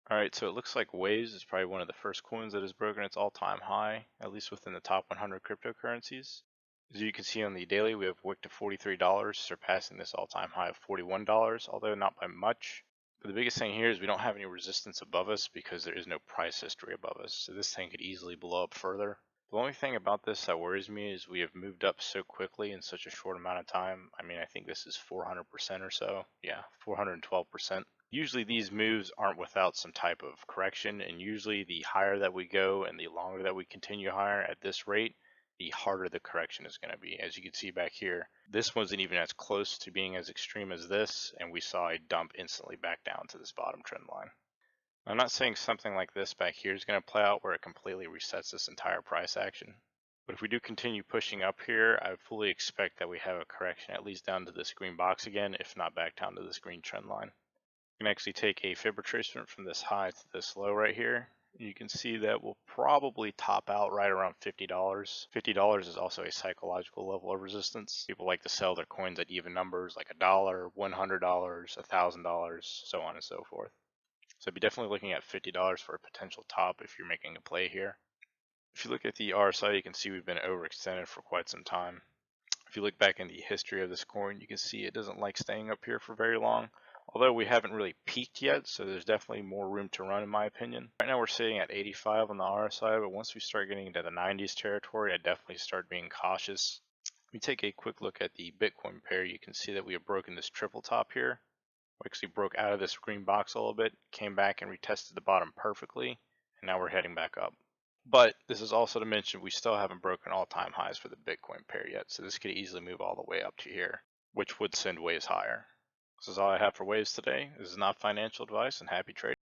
Alright, so it looks like Waves is probably one of the first coins that has broken its all-time high, at least within the top 100 cryptocurrencies. As you can see on the daily, we have wicked to $43, surpassing this all-time high of $41, although not by much. But the biggest thing here is we don't have any resistance above us because there is no price history above us, so this thing could easily blow up further. The only thing about this that worries me is we have moved up so quickly in such a short amount of time. I mean, I think this is 400% or so. Yeah, 412%. Usually these moves aren't without some type of correction, and usually the higher that we go and the longer that we continue higher at this rate, the harder the correction is going to be. As you can see back here, this wasn't even as close to being as extreme as this, and we saw a dump instantly back down to this bottom trend line. I'm not saying something like this back here is going to play out where it completely resets this entire price action. But if we do continue pushing up here, I fully expect that we have a correction at least down to this green box again, if not back down to this green trend line. You can actually take a fib retracement from this high to this low right here. You can see that we'll probably top out right around $50. $50 is also a psychological level of resistance. People like to sell their coins at even numbers like $1, $100, $1,000, so on and so forth. So I'd be definitely looking at $50 for a potential top if you're making a play here. If you look at the RSI, you can see we've been overextended for quite some time. If you look back in the history of this coin, you can see it doesn't like staying up here for very long, although we haven't really peaked yet, so there's definitely more room to run in my opinion. Right now we're sitting at 85 on the RSI, but once we start getting into the 90s territory, I definitely start being cautious. If we take a quick look at the Bitcoin pair, you can see that we have broken this triple top here. We actually broke out of this green box a little bit, came back and retested the bottom perfectly, and now we're heading back up. But this is also to mention we still haven't broken all-time highs for the Bitcoin pair yet, so this could easily move all the way up to here, which would send Waves higher. This is all I have for Waves today. This is not financial advice, and happy trading.